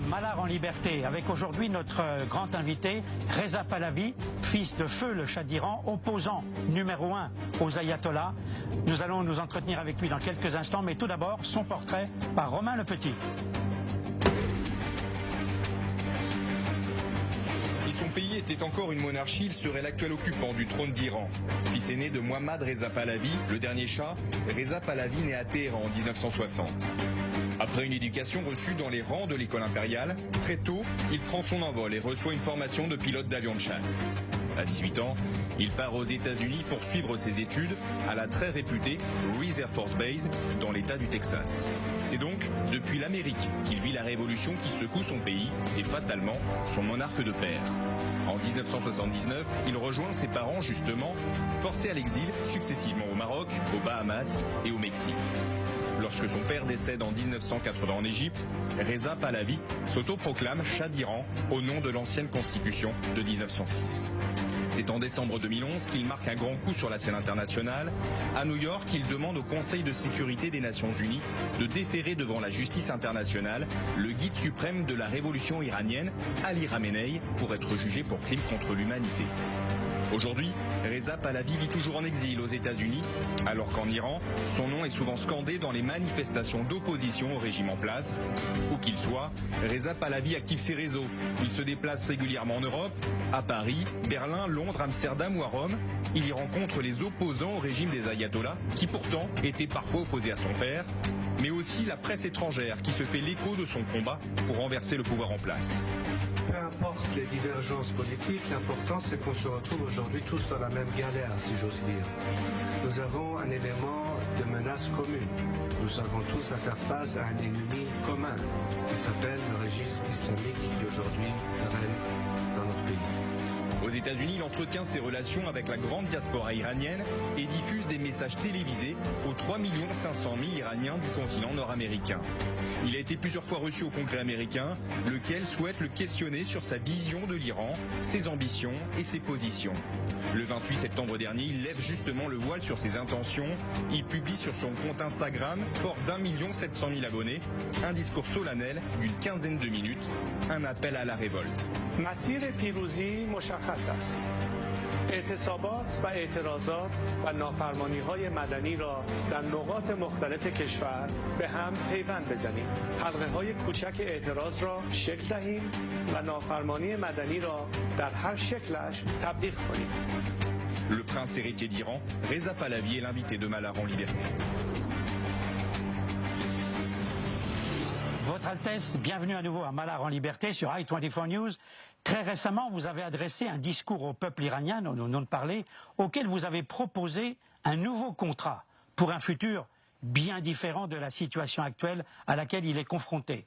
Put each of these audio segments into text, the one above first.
Malar en liberté, avec aujourd'hui notre grand invité, Reza Pahlavi, fils de Feu le Shah d'Iran, opposant numéro 1 aux ayatollahs. Nous allons nous entretenir avec lui dans quelques instants, mais tout d'abord, son portrait par Romain Le Petit. Si son pays était encore une monarchie, il serait l'actuel occupant du trône d'Iran. Fils aîné de Mohammad Reza Pahlavi, le dernier Shah, Reza Pahlavi naît à Téhéran en 1960. Après une éducation reçue dans les rangs de l'école impériale, très tôt, il prend son envol et reçoit une formation de pilote d'avion de chasse. À 18 ans, il part aux États-Unis pour suivre ses études à la très réputée Reese Air Force Base dans l'État du Texas. C'est donc depuis l'Amérique qu'il vit la révolution qui secoue son pays et fatalement son monarque de père. En 1979, il rejoint ses parents justement, forcés à l'exil successivement au Maroc, aux Bahamas et au Mexique. Lorsque son père décède en 1980 en Égypte, Reza Pahlavi s'autoproclame Shah d'Iran au nom de l'ancienne constitution de 1906. C'est en décembre 2011 qu'il marque un grand coup sur la scène internationale. À New York, il demande au Conseil de sécurité des Nations Unies de déférer devant la justice internationale le guide suprême de la révolution iranienne, Ali Khamenei, pour être jugé pour crimes contre l'humanité. Aujourd'hui, Reza Pahlavi vit toujours en exil aux États-Unis, alors qu'en Iran, son nom est souvent scandé dans les manifestations d'opposition au régime en place. Où qu'il soit, Reza Pahlavi active ses réseaux. Il se déplace régulièrement en Europe, à Paris, Berlin, Londres, Amsterdam ou à Rome. Il y rencontre les opposants au régime des ayatollahs, qui pourtant étaient parfois opposés à son père, mais aussi la presse étrangère qui se fait l'écho de son combat pour renverser le pouvoir en place. Peu importe les divergences politiques, l'important c'est qu'on se retrouve aujourd'hui tous dans la même galère, si j'ose dire. Nous avons un élément de menace commune. Nous avons tous à faire face à un ennemi commun qui s'appelle le régime islamique qui aujourd'hui règne dans notre pays. Aux États-Unis, il entretient ses relations avec la grande diaspora iranienne et diffuse des messages télévisés aux 3 500 000 Iraniens du continent nord-américain. Il a été plusieurs fois reçu au Congrès américain, lequel souhaite le questionner sur sa vision de l'Iran, ses ambitions et ses positions. Le 28 septembre dernier, il lève justement le voile sur ses intentions. Il publie sur son compte Instagram, fort d'1 700 000 abonnés, un discours solennel d'une quinzaine de minutes, un appel à la révolte. مسیر پیروزی مشخص است. اعتصابات و اعتراضات و نافرمانی‌های مدنی را در نقاط مختلف کشور به هم پیوند بزنیم. حلقه‌های کوچک اعتراض را شکل دهیم و نافرمانی مدنی را در هر شکلش تبلیغ کنیم. Le prince héritier d'Iran, Reza Pahlavi, est l'invité de Malar en liberté. Votre Altesse, bienvenue à nouveau à Malar en liberté sur i24 News. Très récemment, vous avez adressé un discours au peuple iranien, au nom de parler, auquel vous avez proposé un nouveau contrat pour un futur bien différent de la situation actuelle à laquelle il est confronté.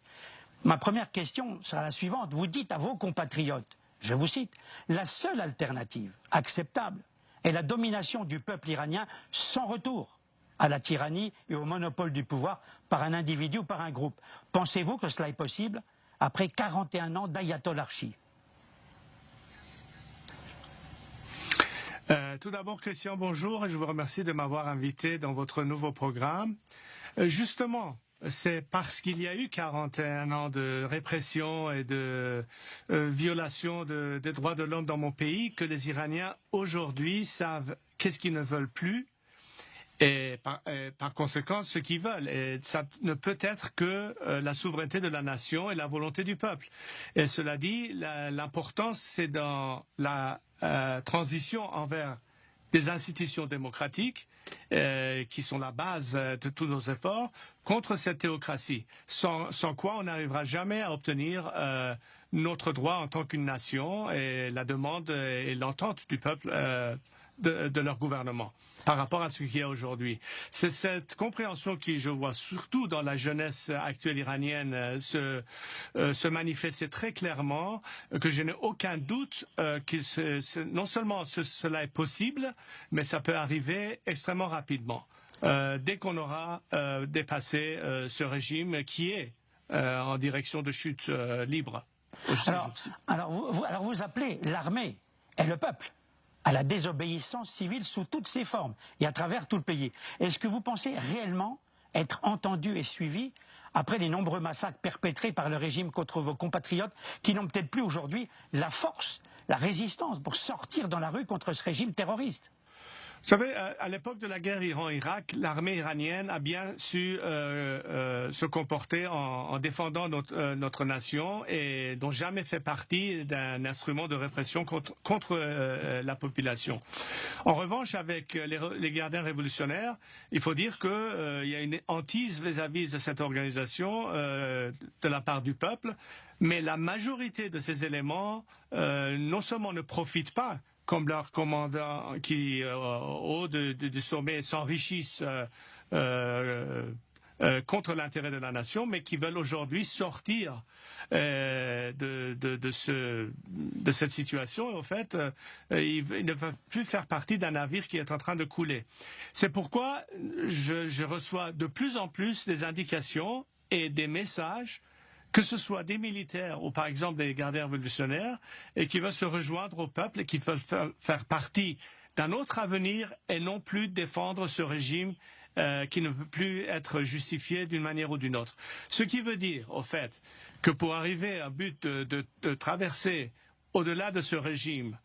Ma première question sera la suivante. Vous dites à vos compatriotes, je vous cite, la seule alternative acceptable est la domination du peuple iranien sans retour à la tyrannie et au monopole du pouvoir par un individu ou par un groupe. Pensez-vous que cela est possible après 41 ans d'ayatollarchie? Tout d'abord, Christian, bonjour et je vous remercie de m'avoir invité dans votre nouveau programme. Justement, c'est parce qu'il y a eu 41 ans de répression et de violation des droits de l'homme dans mon pays que les Iraniens aujourd'hui savent qu'est-ce qu'ils ne veulent plus et par conséquent ce qu'ils veulent. Et ça ne peut être que la souveraineté de la nation et la volonté du peuple. Et cela dit, l'importance c'est dans la transition envers des institutions démocratiques qui sont la base de tous nos efforts contre cette théocratie, sans quoi on n'arrivera jamais à obtenir notre droit en tant qu'une nation et la demande et l'entente du peuple de leur gouvernement par rapport à ce qu'il y a aujourd'hui. C'est cette compréhension qui, je vois surtout dans la jeunesse actuelle iranienne, se manifester très clairement, que je n'ai aucun doute non seulement cela est possible, mais ça peut arriver extrêmement rapidement, dès qu'on aura dépassé ce régime qui est en direction de chute libre. Alors vous appelez l'armée et le peuple à la désobéissance civile sous toutes ses formes et à travers tout le pays. Est-ce que vous pensez réellement être entendu et suivi après les nombreux massacres perpétrés par le régime contre vos compatriotes qui n'ont peut-être plus aujourd'hui la force, la résistance pour sortir dans la rue contre ce régime terroriste? Vous savez, à l'époque de la guerre Iran-Irak, l'armée iranienne a bien su se comporter en défendant notre nation et n'ont jamais fait partie d'un instrument de répression contre la population. En revanche, avec les gardiens révolutionnaires, il faut dire qu'il y a une hantise vis-à-vis de cette organisation de la part du peuple, mais la majorité de ces éléments non seulement ne profitent pas, comme leurs commandants qui, au haut du sommet, s'enrichissent contre l'intérêt de la nation, mais qui veulent aujourd'hui sortir de cette situation. Et en fait, ils ne peuvent plus faire partie d'un navire qui est en train de couler. C'est pourquoi je reçois de plus en plus des indications et des messages, que ce soit des militaires ou par exemple des gardiens révolutionnaires, et qui veulent se rejoindre au peuple et qui veulent faire partie d'un autre avenir et non plus défendre ce régime qui ne peut plus être justifié d'une manière ou d'une autre. Ce qui veut dire, au fait, que pour arriver à un but de traverser au-delà de ce régime,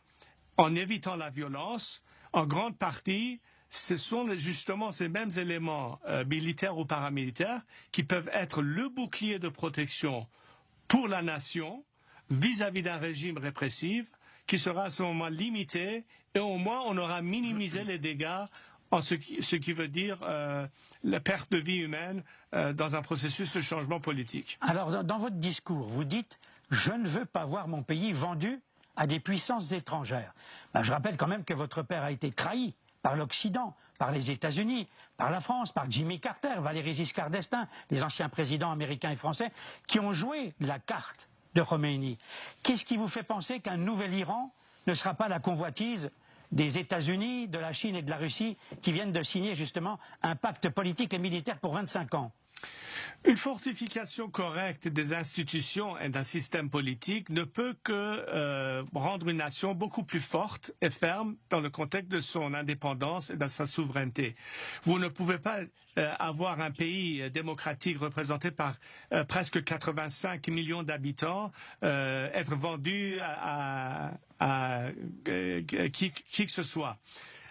en évitant la violence, en grande partie, ce sont justement ces mêmes éléments militaires ou paramilitaires qui peuvent être le bouclier de protection pour la nation vis-à-vis d'un régime répressif qui sera à ce moment limité et au moins on aura minimisé les dégâts en ce qui veut dire la perte de vie humaine dans un processus de changement politique. Alors dans votre discours, vous dites « Je ne veux pas voir mon pays vendu à des puissances étrangères ». Je rappelle quand même que votre père a été trahi par l'Occident, par les États-Unis, par la France, par Jimmy Carter, Valéry Giscard d'Estaing, les anciens présidents américains et français, qui ont joué la carte de Khomeini. Qu'est-ce qui vous fait penser qu'un nouvel Iran ne sera pas la convoitise des États-Unis, de la Chine et de la Russie, qui viennent de signer justement un pacte politique et militaire pour 25 ans? Une fortification correcte des institutions et d'un système politique ne peut que rendre une nation beaucoup plus forte et ferme dans le contexte de son indépendance et de sa souveraineté. Vous ne pouvez pas avoir un pays démocratique représenté par presque 85 millions d'habitants être vendu à qui que ce soit.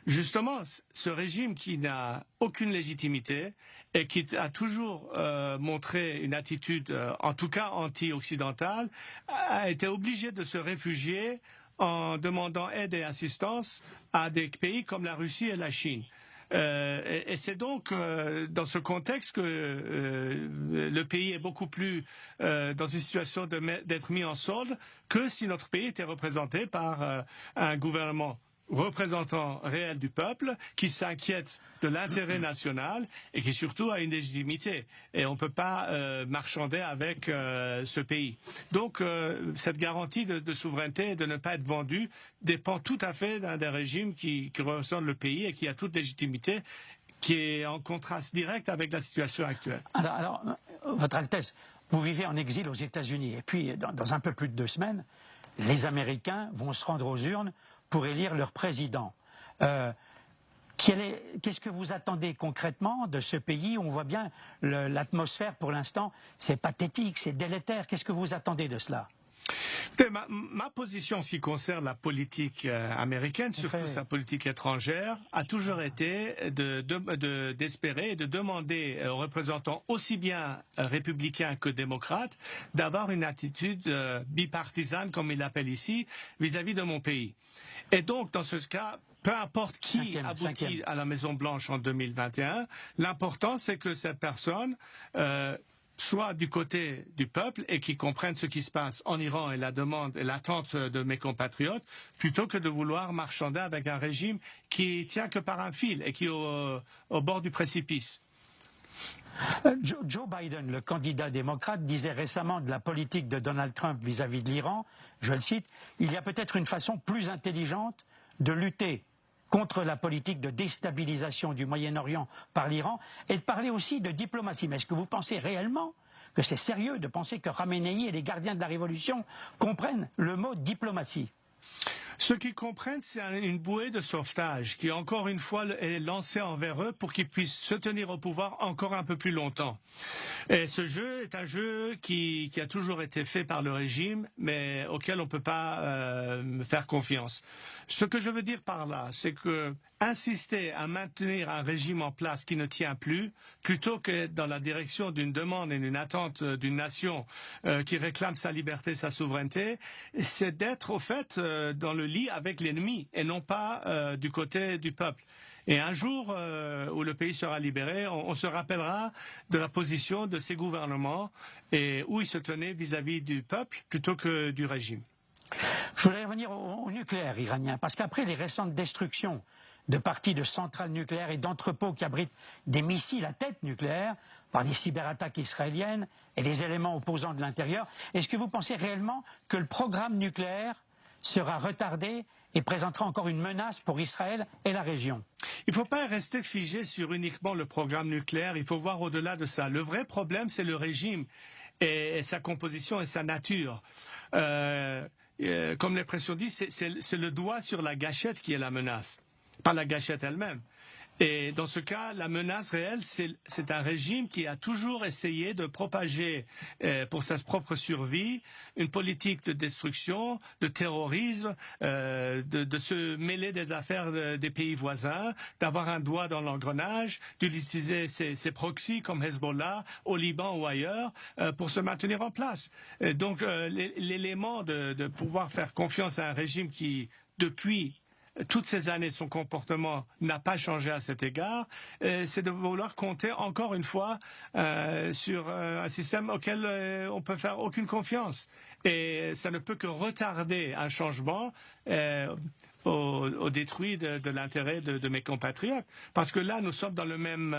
Justement, ce régime qui n'a aucune légitimité et qui a toujours montré une attitude, en tout cas anti-occidentale, a été obligé de se réfugier en demandant aide et assistance à des pays comme la Russie et la Chine. Et c'est donc dans ce contexte que le pays est beaucoup plus dans une situation d'être mis en solde que si notre pays était représenté par un gouvernement représentant réel du peuple, qui s'inquiète de l'intérêt national et qui surtout a une légitimité. Et on ne peut pas marchander avec ce pays. Donc cette garantie de souveraineté et de ne pas être vendu dépend tout à fait d'un régime qui représente le pays et qui a toute légitimité, qui est en contraste direct avec la situation actuelle. Alors Votre Altesse, vous vivez en exil aux États-Unis et puis dans un peu plus de 2 semaines, les Américains vont se rendre aux urnes pour élire leur président. Qu'est-ce que vous attendez concrètement de ce pays? On voit bien l'atmosphère pour l'instant, c'est pathétique, c'est délétère. Qu'est-ce que vous attendez de cela? Ma position en ce qui concerne la politique américaine, surtout sa politique étrangère, a toujours été d'espérer et de demander aux représentants aussi bien républicains que démocrates d'avoir une attitude bipartisane, comme il l'appelle ici, vis-à-vis de mon pays. Et donc, dans ce cas, peu importe qui aboutit à la Maison-Blanche en 2021, l'important c'est que cette personne soit du côté du peuple et qui comprenne ce qui se passe en Iran et la demande et l'attente de mes compatriotes, plutôt que de vouloir marchander avec un régime qui tient que par un fil et qui est au bord du précipice. Joe Biden, le candidat démocrate, disait récemment de la politique de Donald Trump vis-à-vis de l'Iran, je le cite, « Il y a peut-être une façon plus intelligente de lutter contre la politique de déstabilisation du Moyen-Orient par l'Iran et de parler aussi de diplomatie. » Mais est-ce que vous pensez réellement que c'est sérieux de penser que Khamenei et les gardiens de la révolution comprennent le mot diplomatie? Ce qu'ils comprennent, c'est une bouée de sauvetage qui, encore une fois, est lancée envers eux pour qu'ils puissent se tenir au pouvoir encore un peu plus longtemps. Et ce jeu est un jeu qui a toujours été fait par le régime, mais auquel on ne peut pas faire confiance. Ce que je veux dire par là, c'est que insister à maintenir un régime en place qui ne tient plus, plutôt que dans la direction d'une demande et d'une attente d'une nation qui réclame sa liberté, sa souveraineté, c'est d'être au fait dans le lit avec l'ennemi et non pas du côté du peuple. Et un jour où le pays sera libéré, on se rappellera de la position de ces gouvernements et où ils se tenaient vis-à-vis du peuple plutôt que du régime. Je voudrais revenir au nucléaire iranien, parce qu'après les récentes destructions de parties de centrales nucléaires et d'entrepôts qui abritent des missiles à tête nucléaire par des cyberattaques israéliennes et des éléments opposants de l'intérieur, est-ce que vous pensez réellement que le programme nucléaire sera retardé et présentera encore une menace pour Israël et la région? Il ne faut pas rester figé sur uniquement le programme nucléaire, il faut voir au-delà de ça. Le vrai problème, c'est le régime et sa composition et sa nature. Comme l'expression dit, c'est le doigt sur la gâchette qui est la menace, pas la gâchette elle-même. Et dans ce cas, la menace réelle, c'est un régime qui a toujours essayé de propager, pour sa propre survie, une politique de destruction, de terrorisme, de se mêler des affaires des pays voisins, d'avoir un doigt dans l'engrenage, d'utiliser ses proxys comme Hezbollah au Liban ou ailleurs pour se maintenir en place. Et donc l'élément de pouvoir faire confiance à un régime qui, depuis toutes ces années, son comportement n'a pas changé à cet égard, c'est de vouloir compter encore une fois sur un système auquel on peut faire aucune confiance. Et ça ne peut que retarder un changement au détruit de l'intérêt de mes compatriotes. Parce que là, nous sommes dans le même,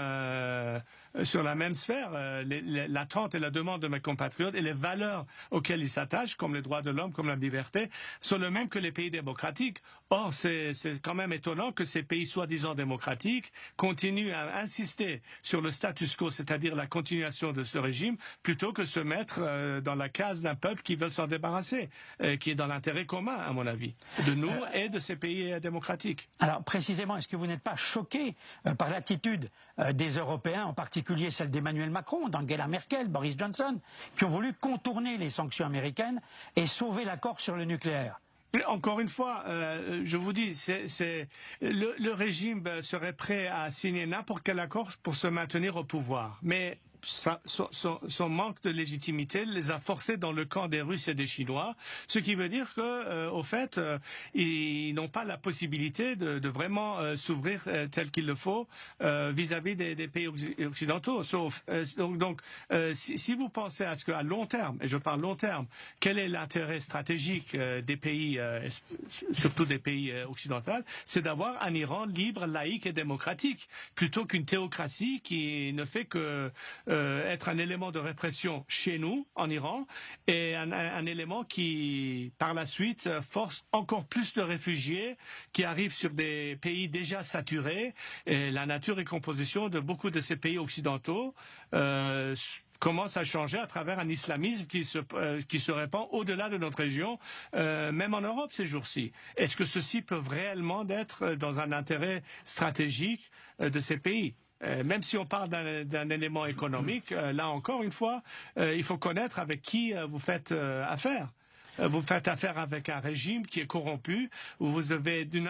sur la même sphère. L'attente et la demande de mes compatriotes et les valeurs auxquelles ils s'attachent, comme les droits de l'homme, comme la liberté, sont les mêmes que les pays démocratiques. Or, c'est quand même étonnant que ces pays soi-disant démocratiques continuent à insister sur le status quo, c'est-à-dire la continuation de ce régime, plutôt que se mettre dans la case d'un peuple qui veut s'en débarrasser, qui est dans l'intérêt commun, à mon avis, de nous et de ces pays démocratiques. Alors, précisément, est-ce que vous n'êtes pas choqué par l'attitude des Européens, en particulier celle d'Emmanuel Macron, d'Angela Merkel, Boris Johnson, qui ont voulu contourner les sanctions américaines et sauver l'accord sur le nucléaire? Encore une fois, je vous dis, le régime serait prêt à signer n'importe quel accord pour se maintenir au pouvoir. Mais son manque de légitimité les a forcés dans le camp des Russes et des Chinois, ce qui veut dire que, au fait, ils n'ont pas la possibilité de vraiment s'ouvrir tel qu'il le faut vis-à-vis des pays occidentaux. Sauf donc, si vous pensez à ce qu'à long terme, et je parle long terme, quel est l'intérêt stratégique des pays, surtout des pays occidentaux, c'est d'avoir un Iran libre, laïque et démocratique, plutôt qu'une théocratie qui ne fait que être un élément de répression chez nous, en Iran, et un élément qui, par la suite, force encore plus de réfugiés qui arrivent sur des pays déjà saturés. Et la nature et composition de beaucoup de ces pays occidentaux commence à changer à travers un islamisme qui se répand au-delà de notre région, même en Europe ces jours-ci. Est-ce que ceci peut réellement être dans un intérêt stratégique de ces pays ? Même si on parle d'un élément économique, là encore une fois, il faut connaître avec qui vous faites affaire. Vous faites affaire avec un régime qui est corrompu, où vous devez d'une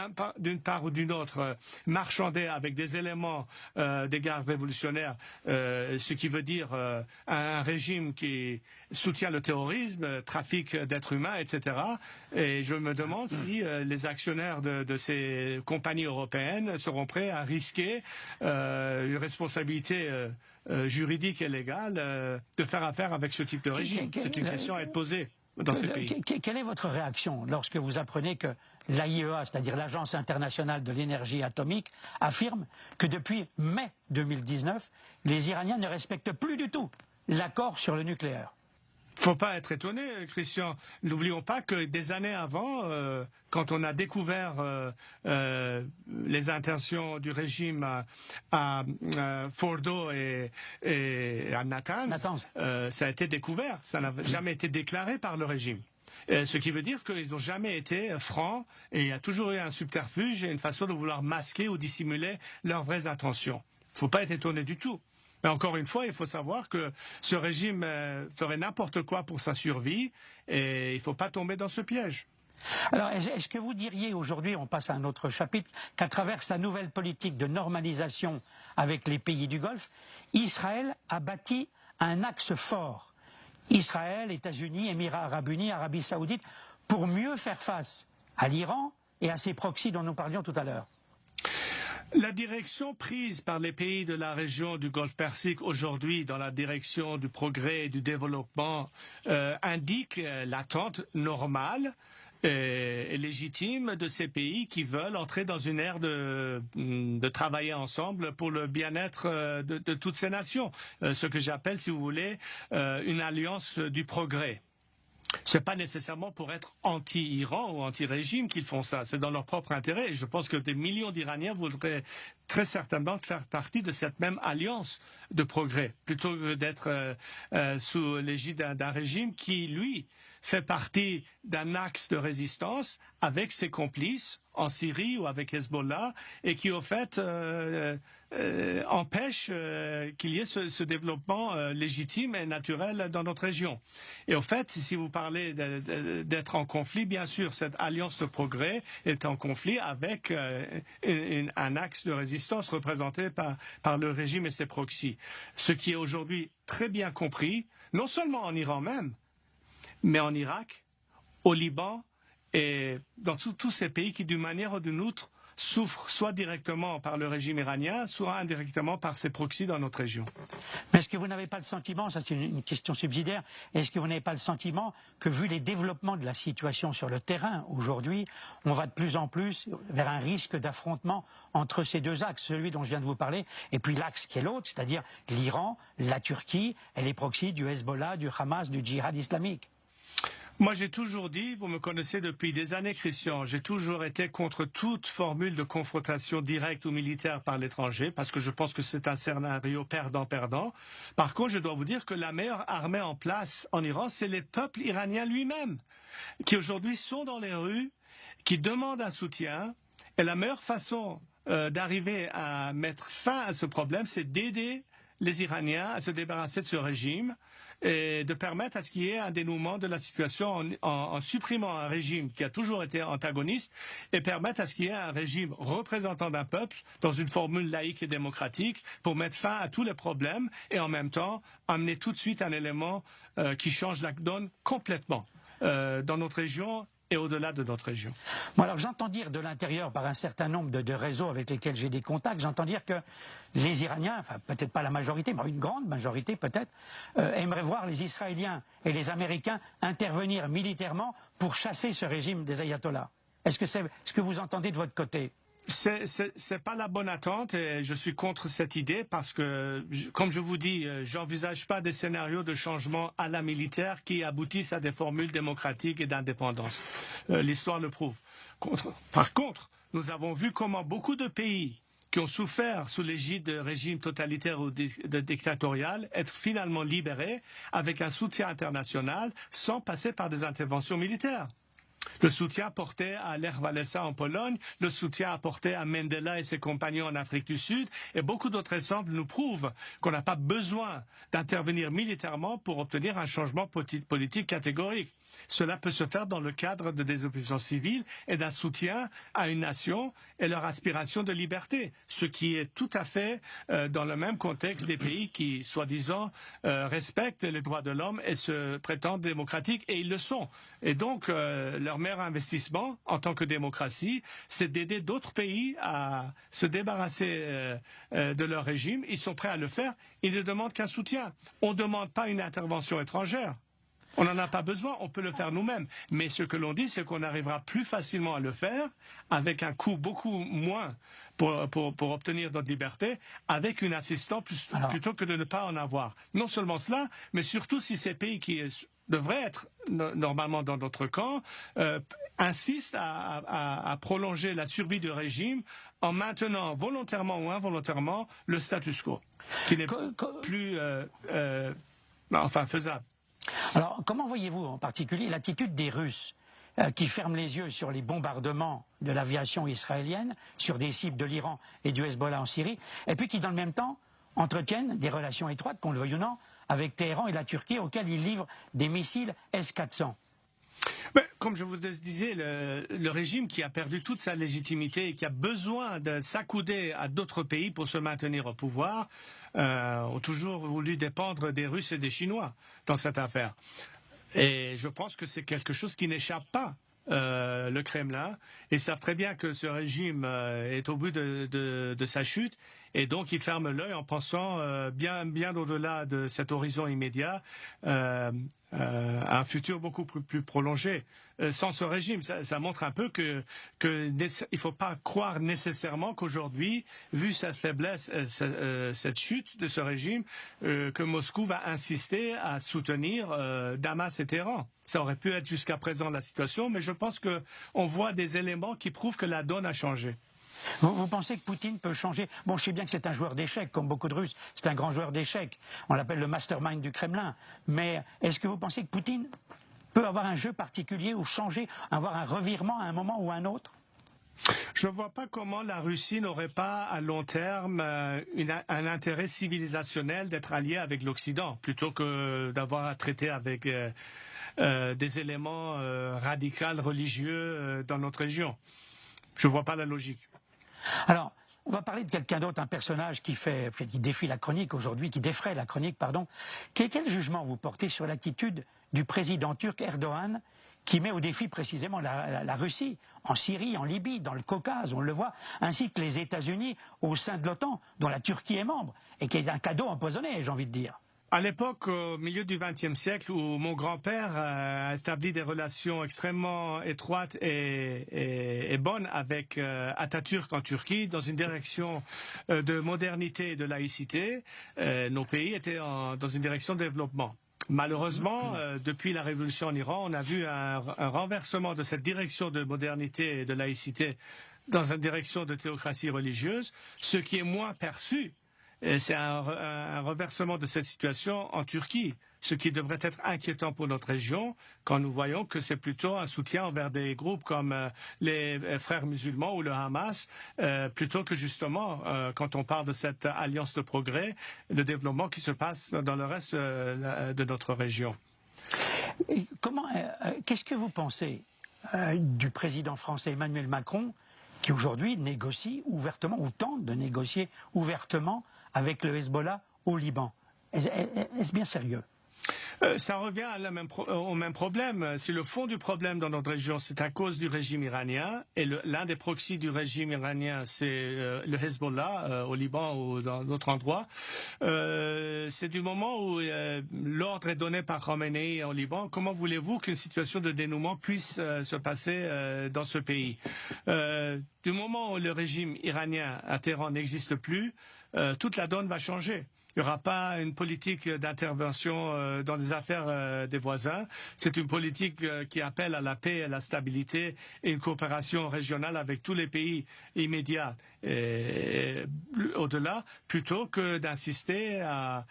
part ou d'une autre marchander avec des éléments des gardes révolutionnaires, ce qui veut dire un régime qui soutient le terrorisme, trafic d'êtres humains, etc. Et je me demande si les actionnaires de ces compagnies européennes seront prêts à risquer une responsabilité juridique et légale de faire affaire avec ce type de régime. C'est une question à être posée dans ces pays. Quelle est votre réaction lorsque vous apprenez que l'AIEA, c'est-à-dire l'Agence internationale de l'énergie atomique, affirme que depuis mai 2019, les Iraniens ne respectent plus du tout l'accord sur le nucléaire? Il ne faut pas être étonné, Christian. N'oublions pas que des années avant, quand on a découvert les intentions du régime à Fordo et à Natanz, ça a été découvert. Ça n'a jamais été déclaré par le régime. Ce qui veut dire qu'ils n'ont jamais été francs et il y a toujours eu un subterfuge et une façon de vouloir masquer ou dissimuler leurs vraies intentions. Il ne faut pas être étonné du tout. Mais encore une fois, il faut savoir que ce régime ferait n'importe quoi pour sa survie et il ne faut pas tomber dans ce piège. Alors, est-ce que vous diriez aujourd'hui, on passe à un autre chapitre, qu'à travers sa nouvelle politique de normalisation avec les pays du Golfe, Israël a bâti un axe fort, Israël, États-Unis, Émirats arabes unis, Arabie saoudite, pour mieux faire face à l'Iran et à ses proxys dont nous parlions tout à l'heure? La direction prise par les pays de la région du Golfe Persique aujourd'hui dans la direction du progrès et du développement indique l'attente normale et légitime de ces pays qui veulent entrer dans une ère de travailler ensemble pour le bien-être de toutes ces nations. Ce que j'appelle, si vous voulez, une alliance du progrès. C'est pas nécessairement pour être anti-Iran ou anti-régime qu'ils font ça. C'est dans leur propre intérêt. Et je pense que des millions d'Iraniens voudraient très certainement faire partie de cette même alliance de progrès, plutôt que d'être sous l'égide d'un régime qui, lui, fait partie d'un axe de résistance avec ses complices en Syrie ou avec Hezbollah et qui, au fait, empêche qu'il y ait ce développement légitime et naturel dans notre région. Et au fait, si vous parlez d'être en conflit, bien sûr, cette alliance de progrès est en conflit avec un axe de résistance représenté par le régime et ses proxys. Ce qui est aujourd'hui très bien compris, non seulement en Iran même, mais en Irak, au Liban et dans tous ces pays qui, d'une manière ou d'une autre, souffrent soit directement par le régime iranien, soit indirectement par ses proxys dans notre région. Mais est-ce que vous n'avez pas le sentiment, ça c'est une question subsidiaire, est-ce que vous n'avez pas le sentiment que vu les développements de la situation sur le terrain aujourd'hui, on va de plus en plus vers un risque d'affrontement entre ces deux axes, celui dont je viens de vous parler, et puis l'axe qui est l'autre, c'est-à-dire l'Iran, la Turquie et les proxys du Hezbollah, du Hamas, du djihad islamique? Moi, j'ai toujours dit, vous me connaissez depuis des années, Christian, j'ai toujours été contre toute formule de confrontation directe ou militaire par l'étranger, parce que je pense que c'est un scénario perdant-perdant. Par contre, je dois vous dire que la meilleure armée en place en Iran, c'est les peuples iraniens lui-même, qui aujourd'hui sont dans les rues, qui demandent un soutien, et la meilleure façon d'arriver à mettre fin à ce problème, c'est d'aider les Iraniens à se débarrasser de ce régime, et de permettre à ce qu'il y ait un dénouement de la situation en supprimant un régime qui a toujours été antagoniste et permettre à ce qu'il y ait un régime représentant d'un peuple dans une formule laïque et démocratique pour mettre fin à tous les problèmes et en même temps amener tout de suite un élément qui change la donne complètement dans notre région et au-delà de notre région. Bon, alors j'entends dire de l'intérieur, par un certain nombre de réseaux avec lesquels j'ai des contacts, j'entends dire que les Iraniens, enfin peut-être pas la majorité, mais une grande majorité peut-être, aimeraient voir les Israéliens et les Américains intervenir militairement pour chasser ce régime des ayatollahs. Est-ce que c'est ce que vous entendez de votre côté ? C'est pas la bonne attente et je suis contre cette idée parce que, comme je vous dis, j'envisage pas des scénarios de changement à la militaire qui aboutissent à des formules démocratiques et d'indépendance. L'histoire le prouve. Par contre, nous avons vu comment beaucoup de pays qui ont souffert sous l'égide de régimes totalitaires ou dictatorial être finalement libérés avec un soutien international sans passer par des interventions militaires. Le soutien apporté à Lech Walesa en Pologne, le soutien apporté à Mandela et ses compagnons en Afrique du Sud, et beaucoup d'autres exemples nous prouvent qu'on n'a pas besoin d'intervenir militairement pour obtenir un changement politique catégorique. Cela peut se faire dans le cadre de désobéissance civile et d'un soutien à une nation et leur aspiration de liberté, ce qui est tout à fait dans le même contexte des pays qui, soi-disant, respectent les droits de l'homme et se prétendent démocratiques, et ils le sont. Et donc, leur meilleur investissement en tant que démocratie, c'est d'aider d'autres pays à se débarrasser de leur régime. Ils sont prêts à le faire. Ils ne demandent qu'un soutien. On ne demande pas une intervention étrangère. On n'en a pas besoin, on peut le faire nous-mêmes. Mais ce que l'on dit, c'est qu'on arrivera plus facilement à le faire avec un coût beaucoup moins pour obtenir notre liberté, avec une assistance plutôt que de ne pas en avoir. Non seulement cela, mais surtout si ces pays qui devraient être normalement dans notre camp insistent à prolonger la survie du régime en maintenant volontairement ou involontairement le status quo, qui n'est plus faisable. Alors, comment voyez-vous en particulier l'attitude des Russes qui ferment les yeux sur les bombardements de l'aviation israélienne, sur des cibles de l'Iran et du Hezbollah en Syrie, et puis qui, dans le même temps, entretiennent des relations étroites, qu'on le veuille ou non, avec Téhéran et la Turquie, auxquels ils livrent des missiles S-400. Mais, comme je vous disais, le régime qui a perdu toute sa légitimité et qui a besoin de s'accouder à d'autres pays pour se maintenir au pouvoir, ont toujours voulu dépendre des Russes et des Chinois dans cette affaire. Et je pense que c'est quelque chose qui n'échappe pas le Kremlin. Ils savent très bien que ce régime est au bout de sa chute. Et donc, ils ferment l'œil en pensant bien au-delà de cet horizon immédiat à un futur beaucoup plus prolongé. Sans ce régime, ça montre un peu il ne faut pas croire nécessairement qu'aujourd'hui, vu sa faiblesse, cette chute de ce régime, que Moscou va insister à soutenir Damas et Téhéran. Ça aurait pu être jusqu'à présent la situation, mais je pense qu'on voit des éléments qui prouvent que la donne a changé. Vous pensez que Poutine peut changer? Bon, je sais bien que c'est un joueur d'échecs, comme beaucoup de Russes. C'est un grand joueur d'échecs. On l'appelle le mastermind du Kremlin. Mais est-ce que vous pensez que Poutine peut avoir un jeu particulier ou changer, avoir un revirement à un moment ou à un autre? Je ne vois pas comment la Russie n'aurait pas à long terme un intérêt civilisationnel d'être allié avec l'Occident, plutôt que d'avoir à traiter avec des éléments radicaux religieux dans notre région. Je ne vois pas la logique. Alors, on va parler de quelqu'un d'autre, un personnage qui défie la chronique aujourd'hui, qui défraie la chronique, pardon. Quel jugement vous portez sur l'attitude du président turc Erdogan, qui met au défi précisément la Russie, en Syrie, en Libye, dans le Caucase, on le voit, ainsi que les États-Unis au sein de l'OTAN, dont la Turquie est membre, et qui est un cadeau empoisonné, j'ai envie de dire. À l'époque, au milieu du XXe siècle, où mon grand-père a établi des relations extrêmement étroites et bonnes avec Atatürk en Turquie, dans une direction de modernité et de laïcité, nos pays étaient dans une direction de développement. Malheureusement, depuis la révolution en Iran, on a vu un renversement de cette direction de modernité et de laïcité dans une direction de théocratie religieuse, ce qui est moins perçu. C'est un reversement de cette situation en Turquie, ce qui devrait être inquiétant pour notre région quand nous voyons que c'est plutôt un soutien envers des groupes comme les frères musulmans ou le Hamas, plutôt que justement, quand on parle de cette alliance de progrès, de développement qui se passe dans le reste de notre région. Qu'est-ce que vous pensez du président français Emmanuel Macron, qui aujourd'hui négocie ouvertement, ou tente de négocier ouvertement avec le Hezbollah au Liban? Est-ce bien sérieux? Ça revient au même problème. Si le fond du problème dans notre région, c'est à cause du régime iranien, et l'un des proxys du régime iranien, c'est le Hezbollah au Liban ou dans d'autres endroits, c'est du moment où l'ordre est donné par Khomeini au Liban. Comment voulez-vous qu'une situation de dénouement puisse se passer dans ce pays? Du moment où le régime iranien à Téhéran n'existe plus, toute la donne va changer. Il n'y aura pas une politique d'intervention dans les affaires des voisins. C'est une politique qui appelle à la paix et à la stabilité et une coopération régionale avec tous les pays immédiats et au-delà, plutôt que d'insister à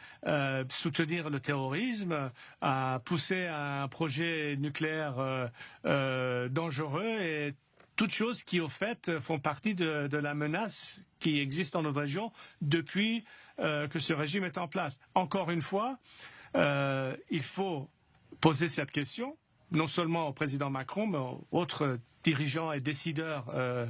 soutenir le terrorisme, à pousser un projet nucléaire dangereux et toutes choses qui, au fait, font partie de la menace qui existe dans notre région depuis que ce régime est en place. Encore une fois, il faut poser cette question, non seulement au président Macron, mais aux autres dirigeants et décideurs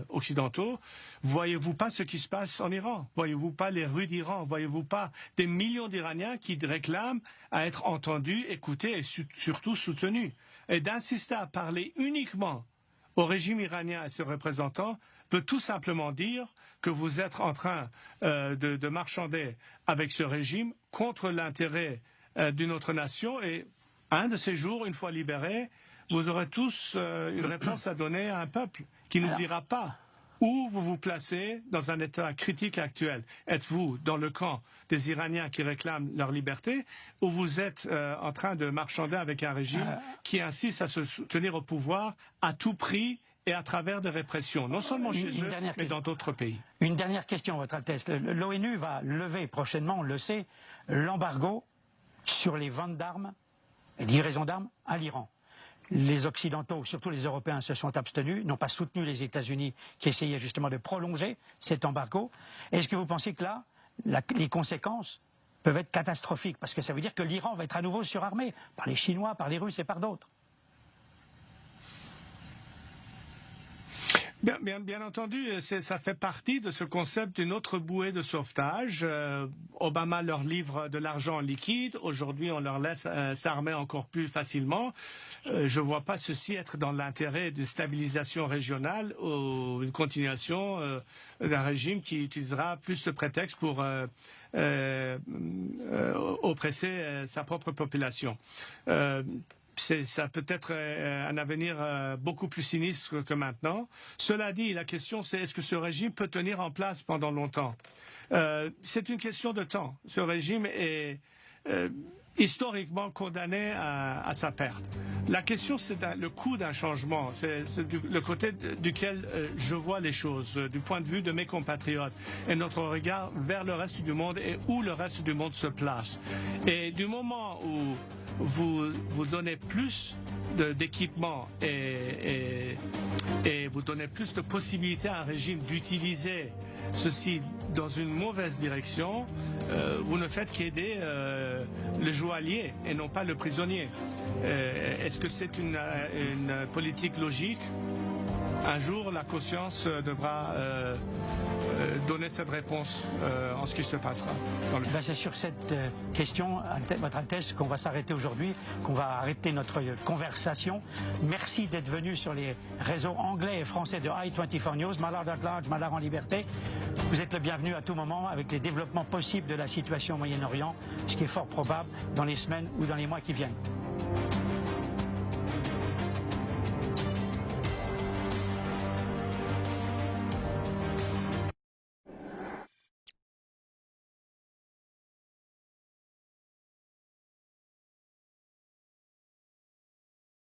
occidentaux. Voyez-vous pas ce qui se passe en Iran? Voyez-vous pas les rues d'Iran? Voyez-vous pas des millions d'Iraniens qui réclament à être entendus, écoutés et surtout soutenus? Et d'insister à parler uniquement au régime iranien et ses représentants peut tout simplement dire que vous êtes en train de marchander avec ce régime contre l'intérêt d'une autre nation, et un de ces jours, une fois libérés, vous aurez tous une réponse à donner à un peuple qui n'oubliera pas où vous vous placez dans un état critique actuel. Êtes-vous dans le camp des Iraniens qui réclament leur liberté, ou vous êtes en train de marchander avec un régime qui insiste à se tenir au pouvoir à tout prix et à travers des répressions, non seulement chez eux, mais dans d'autres pays? Une dernière question, Votre Altesse. L'ONU va lever prochainement, on le sait, l'embargo sur les ventes d'armes et livraison d'armes à l'Iran. Les Occidentaux, surtout les Européens, se sont abstenus, n'ont pas soutenu les États-Unis qui essayaient justement de prolonger cet embargo. Est-ce que vous pensez que là, les conséquences peuvent être catastrophiques? Parce que ça veut dire que l'Iran va être à nouveau surarmé par les Chinois, par les Russes et par d'autres. Bien entendu, ça fait partie de ce concept d'une autre bouée de sauvetage. Obama leur livre de l'argent liquide. Aujourd'hui, on leur laisse s'armer encore plus facilement. Je ne vois pas ceci être dans l'intérêt d'une stabilisation régionale ou une continuation d'un régime qui utilisera plus de prétextes pour oppresser sa propre population. Ça peut être un avenir beaucoup plus sinistre que maintenant. Cela dit, la question c'est est-ce que ce régime peut tenir en place pendant longtemps? C'est une question de temps. Ce régime est historiquement condamné à sa perte. La question, c'est le coût d'un changement. C'est le côté duquel je vois les choses, du point de vue de mes compatriotes, et notre regard vers le reste du monde et où le reste du monde se place. Et du moment où vous donnez plus d'équipements et vous donnez plus de possibilités à un régime d'utiliser ceci dans une mauvaise direction, vous ne faites qu'aider le joaillier et non pas le prisonnier. Est-ce que c'est une politique logique? Un jour, la conscience devra donner cette réponse en ce qui se passera. C'est sur cette question, Votre Altesse, qu'on va s'arrêter aujourd'hui, qu'on va arrêter notre conversation. Merci d'être venu sur les réseaux anglais et français de i24 News. Mallard at large, Mallard en liberté. Vous êtes le bienvenu à tout moment avec les développements possibles de la situation au Moyen-Orient, ce qui est fort probable dans les semaines ou dans les mois qui viennent.